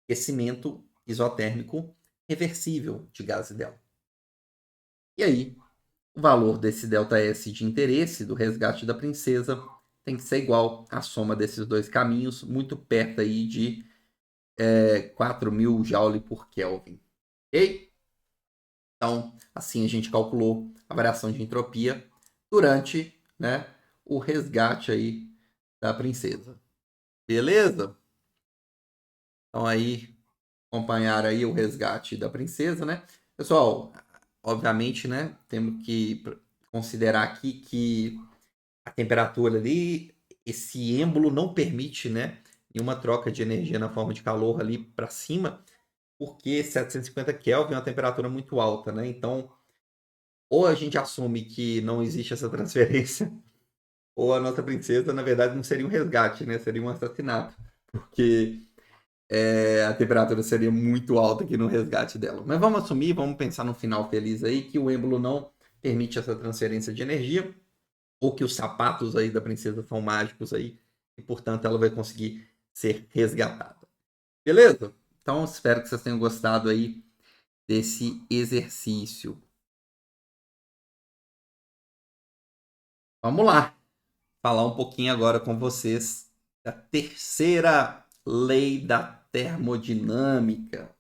aquecimento isotérmico reversível de gás ideal. E aí, o valor desse ΔS de interesse do resgate da princesa tem que ser igual à soma desses dois caminhos, muito perto aí de 4.000 Joule por Kelvin. Ok? Então, assim a gente calculou a variação de entropia durante, né, o resgate aí da princesa. Beleza? Então aí, acompanhar aí o resgate da princesa, né? Pessoal, obviamente, né, temos que considerar aqui que a temperatura ali, esse êmbolo não permite, né, nenhuma troca de energia na forma de calor ali para cima, porque 750 Kelvin é uma temperatura muito alta, né? Então, ou a gente assume que não existe essa transferência, ou a nossa princesa, na verdade, não seria um resgate, né? Seria um assassinato, porque a temperatura seria muito alta aqui no resgate dela. Mas vamos assumir, vamos pensar no final feliz aí, que o êmbolo não permite essa transferência de energia. ou que os sapatos aí da princesa são mágicos aí, e portanto ela vai conseguir ser resgatada. Beleza? Então espero que vocês tenham gostado aí desse exercício. Vamos lá, falar um pouquinho agora com vocês da terceira lei da termodinâmica.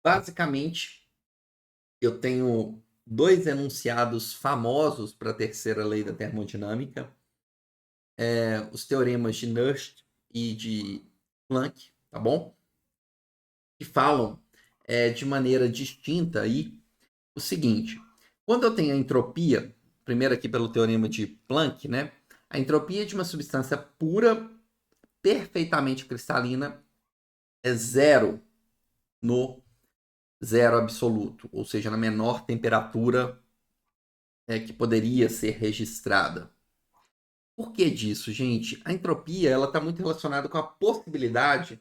Basicamente, eu tenho dois enunciados famosos para a terceira lei da termodinâmica, os teoremas de Nernst e de Planck, tá bom? Que falam de maneira distinta aí o seguinte: quando eu tenho a entropia, primeiro aqui pelo teorema de Planck, né? A entropia de uma substância pura, perfeitamente cristalina, é zero no zero absoluto, ou seja, na menor temperatura que poderia ser registrada. Por que disso, gente? A entropia ela está muito relacionada com a possibilidade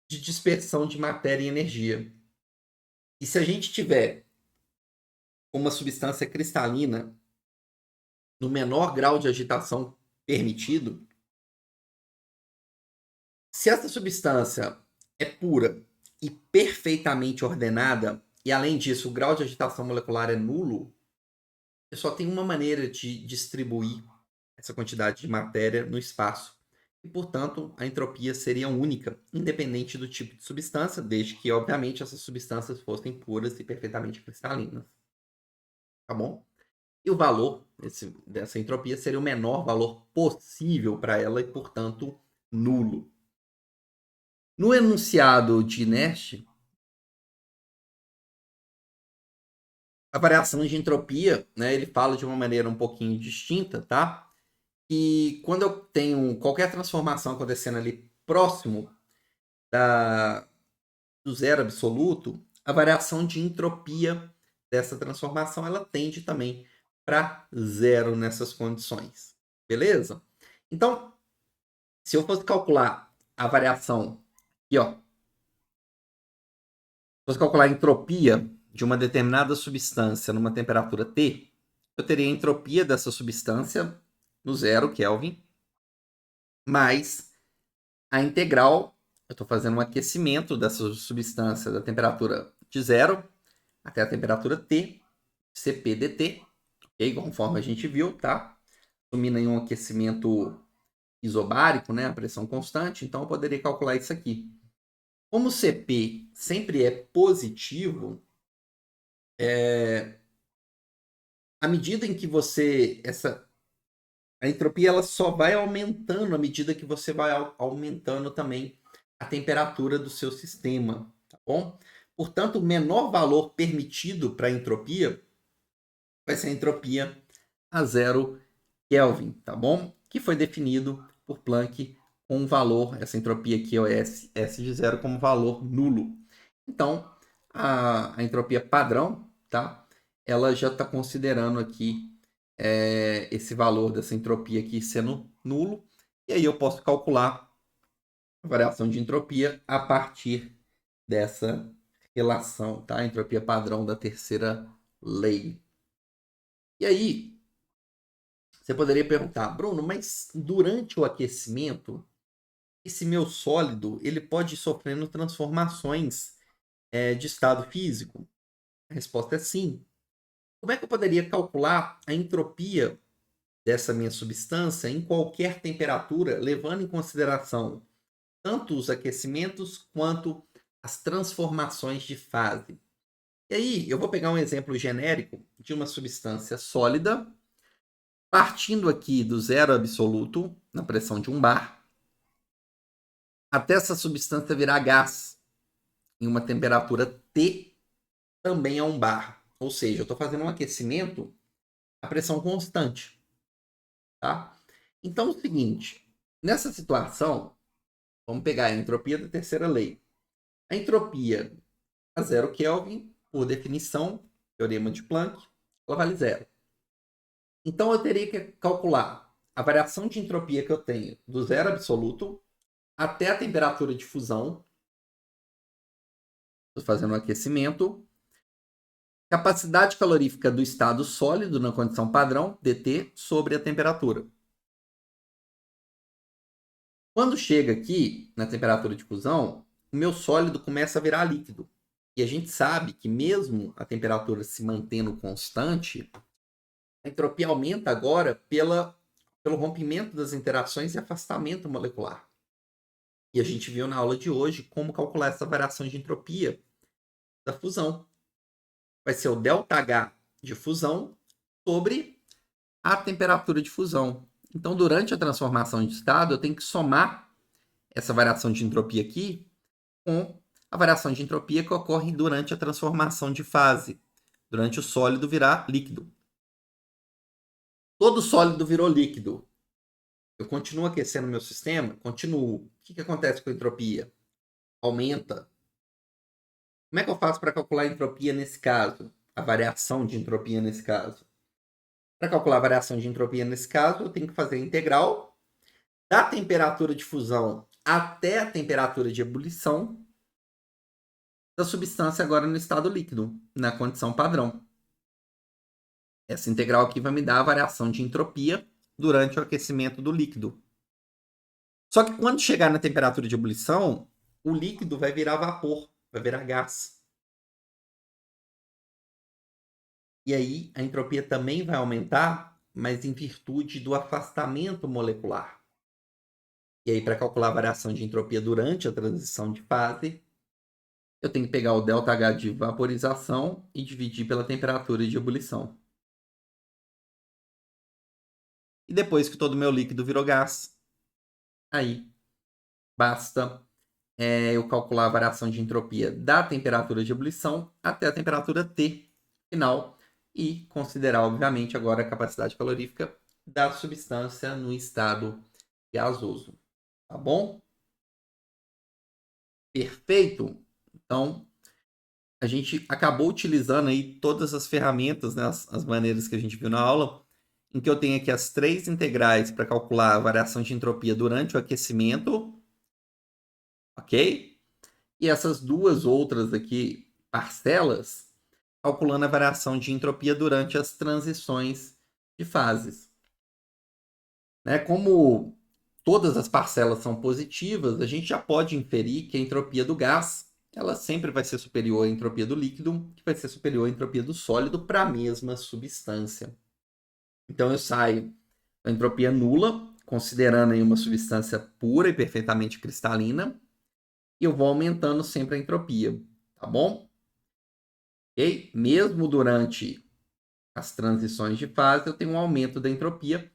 de dispersão de matéria e energia. E se a gente tiver uma substância cristalina no menor grau de agitação permitido, se essa substância é pura e perfeitamente ordenada, e além disso o grau de agitação molecular é nulo, eu só tenho uma maneira de distribuir essa quantidade de matéria no espaço. E, portanto, a entropia seria única, independente do tipo de substância, desde que, obviamente, essas substâncias fossem puras e perfeitamente cristalinas. Tá bom? E o valor dessa entropia seria o menor valor possível para ela e, portanto, nulo. No enunciado de Nernst, a variação de entropia, né, ele fala de uma maneira um pouquinho distinta, tá? E quando eu tenho qualquer transformação acontecendo ali próximo do zero absoluto, a variação de entropia dessa transformação ela tende também para zero nessas condições. Beleza? Então, se eu fosse calcular a variação aqui, ó, fosse calcular a entropia de uma determinada substância numa temperatura T, eu teria a entropia dessa substância no zero Kelvin, mais a integral, eu estou fazendo um aquecimento dessa substância da temperatura de zero até a temperatura T, Cp dt, okay? Conforme a gente viu, tá? Assumindo aí um aquecimento isobárico, né? A pressão constante, então eu poderia calcular isso aqui. Como o Cp sempre é positivo, à medida em que a entropia ela só vai aumentando à medida que você vai aumentando também a temperatura do seu sistema, tá bom? Portanto, o menor valor permitido para a entropia vai ser a entropia a zero Kelvin, tá bom? Que foi definido por Planck com um valor, essa entropia aqui, ó, S de zero, como valor nulo. Então, a entropia padrão, tá? Ela já está considerando aqui esse valor dessa entropia aqui sendo nulo. E aí eu posso calcular a variação de entropia a partir dessa relação, tá? A entropia padrão da terceira lei. E aí, você poderia perguntar, Bruno, mas durante o aquecimento, esse meu sólido ele pode ir sofrendo transformações de estado físico? A resposta é sim. Como é que eu poderia calcular a entropia dessa minha substância em qualquer temperatura, levando em consideração tanto os aquecimentos quanto as transformações de fase? E aí, eu vou pegar um exemplo genérico de uma substância sólida, partindo aqui do zero absoluto, na pressão de 1 bar, até essa substância virar gás em uma temperatura T também a 1 bar. Ou seja, eu estou fazendo um aquecimento a pressão constante. Tá? Então é o seguinte, nessa situação, vamos pegar a entropia da terceira lei. A entropia a zero Kelvin, por definição, teorema de Planck, ela vale zero. Então eu teria que calcular a variação de entropia que eu tenho do zero absoluto até a temperatura de fusão Estou fazendo um aquecimento. Capacidade calorífica do estado sólido na condição padrão, dt, sobre a temperatura. Quando chega aqui na temperatura de fusão, o meu sólido começa a virar líquido. E a gente sabe que mesmo a temperatura se mantendo constante, a entropia aumenta agora pelo rompimento das interações e afastamento molecular. E a gente viu na aula de hoje como calcular essa variação de entropia da fusão. Vai ser o ΔH de fusão sobre a temperatura de fusão. Então, durante a transformação de estado, eu tenho que somar essa variação de entropia aqui com a variação de entropia que ocorre durante a transformação de fase, durante o sólido virar líquido. Todo sólido virou líquido. Eu continuo aquecendo meu sistema? Continuo. O que acontece com a entropia? Aumenta. Como é que eu faço para calcular a entropia nesse caso? A variação de entropia nesse caso? Para calcular a variação de entropia nesse caso, eu tenho que fazer a integral da temperatura de fusão até a temperatura de ebulição da substância agora no estado líquido, na condição padrão. Essa integral aqui vai me dar a variação de entropia durante o aquecimento do líquido. Só que quando chegar na temperatura de ebulição, o líquido vai virar vapor, vai virar gás. E aí a entropia também vai aumentar, mas em virtude do afastamento molecular. E aí, para calcular a variação de entropia durante a transição de fase, eu tenho que pegar o ΔH de vaporização e dividir pela temperatura de ebulição. E depois que todo o meu líquido virou gás, aí basta eu calcular a variação de entropia da temperatura de ebulição até a temperatura T final e considerar, obviamente, agora a capacidade calorífica da substância no estado gasoso. Tá bom? Perfeito? Então, a gente acabou utilizando aí todas as ferramentas, né, as maneiras que a gente viu na aula, em que eu tenho aqui as 3 integrais para calcular a variação de entropia durante o aquecimento, ok? E essas 2 outras aqui, parcelas, calculando a variação de entropia durante as transições de fases. Né? Como todas as parcelas são positivas, a gente já pode inferir que a entropia do gás ela sempre vai ser superior à entropia do líquido, que vai ser superior à entropia do sólido para a mesma substância. Então eu saio da entropia nula, considerando aí uma substância pura e perfeitamente cristalina, e eu vou aumentando sempre a entropia, tá bom? Okay? Mesmo durante as transições de fase, eu tenho um aumento da entropia,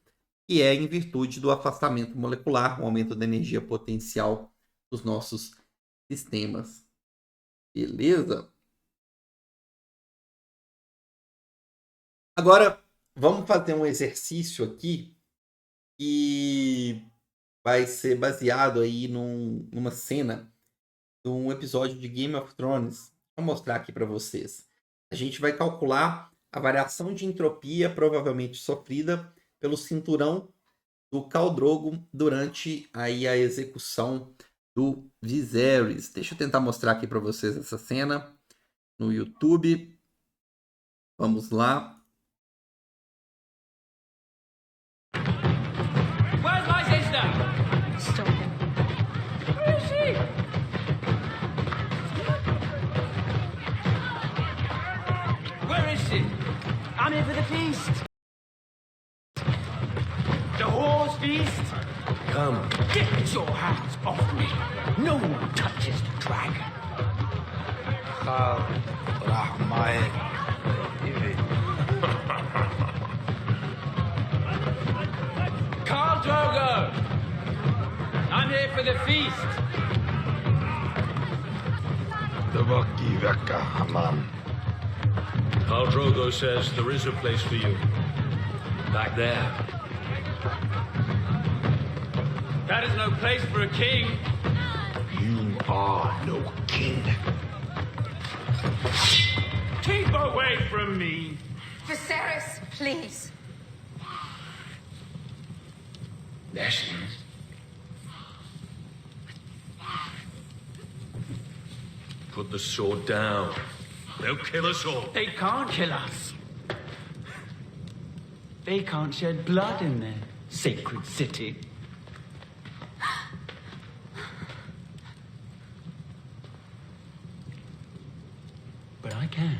que é em virtude do afastamento molecular, um aumento da energia potencial dos nossos sistemas. Beleza? Agora, vamos fazer um exercício aqui que vai ser baseado aí numa cena de um episódio de Game of Thrones. Vou mostrar aqui para vocês. A gente vai calcular a variação de entropia provavelmente sofrida pelo cinturão do Khal Drogo durante aí a execução do Viserys. Deixa eu tentar mostrar aqui para vocês essa cena no YouTube. Vamos lá. Where's my sister? Stop him. Where is she? Where is she? I'm here for the feast. The horse feast? Come. Get your hands off me. No one touches the dragon. Khal Drogo! I'm here for the feast. Khal Drogo says there is a place for you. Back there. That is no place for a king. You are no king. Keep away from me. Viserys, please. There she is. Put the sword down. They'll kill us all. They can't kill us. They can't shed blood in their sacred city. But I can.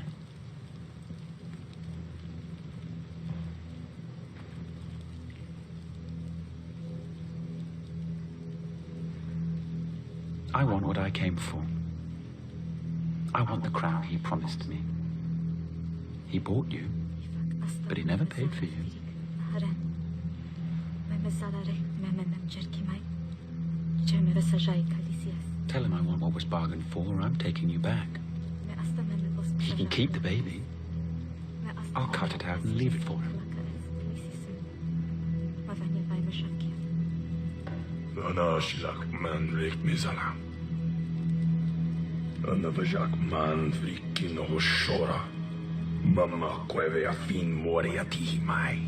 I want what I came for. I want the crown he promised me. He bought you, but he never paid for you. Tell him I want what was bargained for, or I'm taking you back. He can keep the baby. I'll cut it out and leave it for him. Anashilak man rekt mizala. Anavajak man frikin hoshora. Mama kweve afin moriati mai.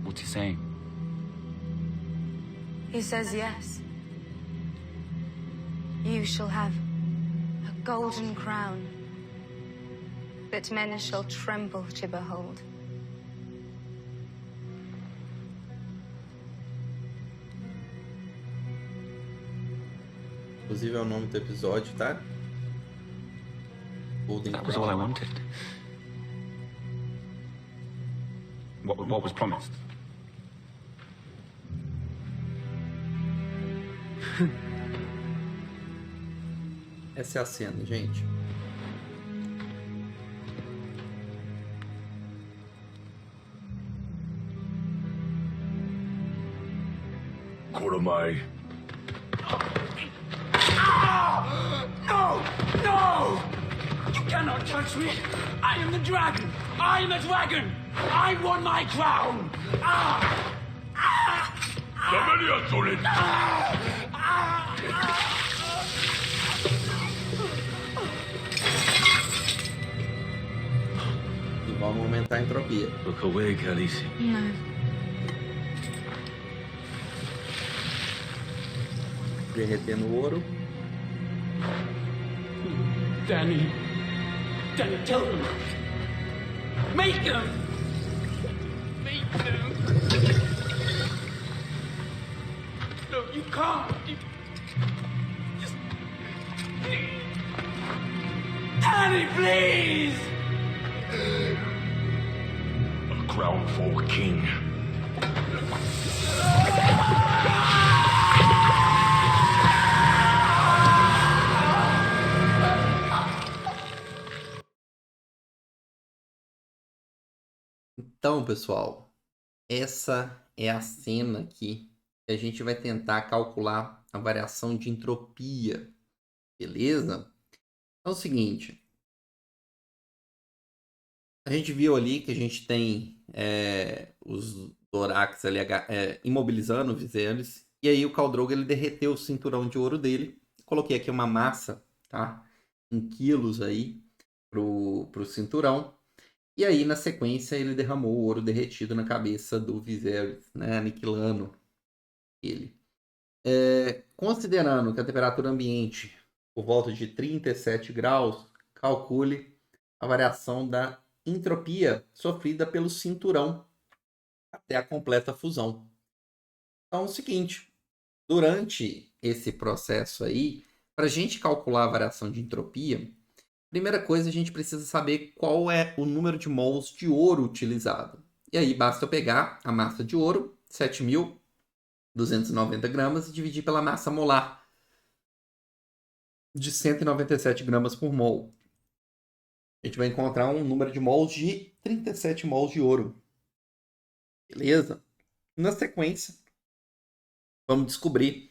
What's he saying? He says yes. You shall have a golden crown that men shall tremble to behold. Inclusive é o nome do episódio, tá? Golden That was all I Crown. wanted. What was promised? Essa é a cena, gente. Koromai. No! No! You cannot touch me! I am the dragon! I am a dragon! I want my crown! Damelia Solid. E vamos aumentar a entropia. Look away, Khaleesi. No. Derretendo o ouro. Danny, tell them. Make them! Make them! No, you can't. Just... Danny, please! A crown for a king. Então, pessoal, essa é a cena aqui que a gente vai tentar calcular a variação de entropia, beleza? Então é o seguinte, a gente viu ali que a gente tem os Dorax ali imobilizando o Viserys, e aí o Khal Drogo ele derreteu o cinturão de ouro dele. Coloquei aqui uma massa, tá? Em quilos aí pro cinturão. E aí, na sequência, ele derramou o ouro derretido na cabeça do Viserys, né? Aniquilando ele. Considerando que a temperatura ambiente por volta de 37 graus, calcule a variação da entropia sofrida pelo cinturão até a completa fusão. Então é o seguinte, durante esse processo aí, para a gente calcular a variação de entropia, primeira coisa, a gente precisa saber qual é o número de mols de ouro utilizado. E aí basta eu pegar a massa de ouro, 7.290 gramas, e dividir pela massa molar de 197 gramas por mol. A gente vai encontrar um número de mols de 37 mols de ouro. Beleza? Na sequência, vamos descobrir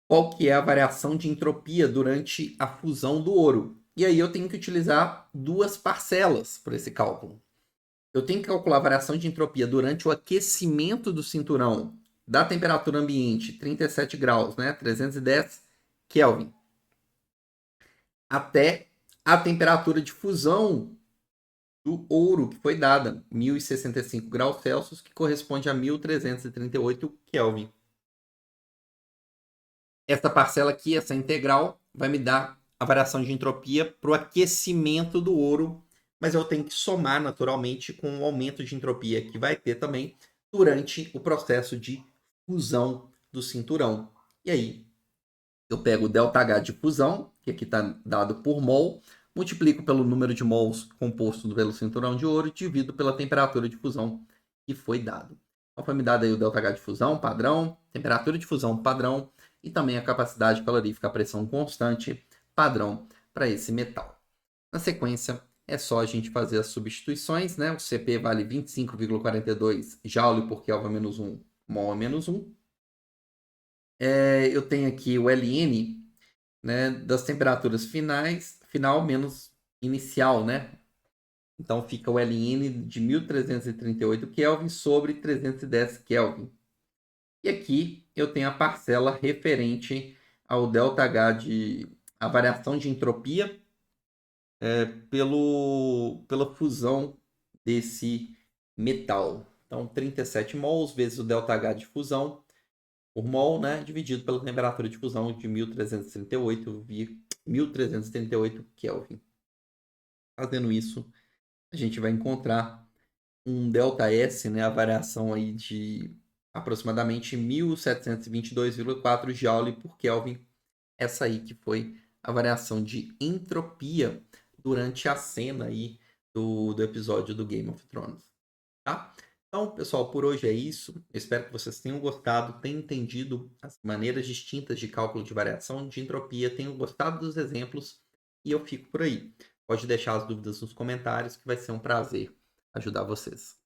qual que é a variação de entropia durante a fusão do ouro. E aí eu tenho que utilizar duas parcelas para esse cálculo. Eu tenho que calcular a variação de entropia durante o aquecimento do cinturão da temperatura ambiente, 37 graus, né? 310 Kelvin, até a temperatura de fusão do ouro que foi dada, 1065 graus Celsius, que corresponde a 1338 Kelvin. Essa parcela aqui, essa integral, vai me dar a variação de entropia para o aquecimento do ouro, mas eu tenho que somar naturalmente com o aumento de entropia que vai ter também durante o processo de fusão do cinturão. E aí, eu pego o ΔH de fusão, que aqui está dado por mol, multiplico pelo número de mols composto pelo cinturão de ouro e divido pela temperatura de fusão que foi dado. Então, foi me dado aí o ΔH de fusão padrão, temperatura de fusão padrão e também a capacidade calorífica, a pressão constante padrão para esse metal. Na sequência, é só a gente fazer as substituições, né? O CP vale 25,42 Joule por Kelvin menos 1, mol menos 1. Eu tenho aqui o Ln, né, das temperaturas final menos inicial, né? Então fica o Ln de 1338 Kelvin sobre 310 Kelvin. E aqui eu tenho a parcela referente ao ΔH a variação de entropia pela fusão desse metal. Então 37 mols vezes o ΔH de fusão por mol, né, dividido pela temperatura de fusão de 1338 Kelvin. Fazendo isso, a gente vai encontrar um ΔS, né, a variação aí de aproximadamente 1722,4 Joule por Kelvin. Essa aí que foi a variação de entropia durante a cena aí do episódio do Game of Thrones, tá? Então, pessoal, por hoje é isso. Eu espero que vocês tenham gostado, tenham entendido as maneiras distintas de cálculo de variação de entropia, tenham gostado dos exemplos e eu fico por aí. Pode deixar as dúvidas nos comentários que vai ser um prazer ajudar vocês.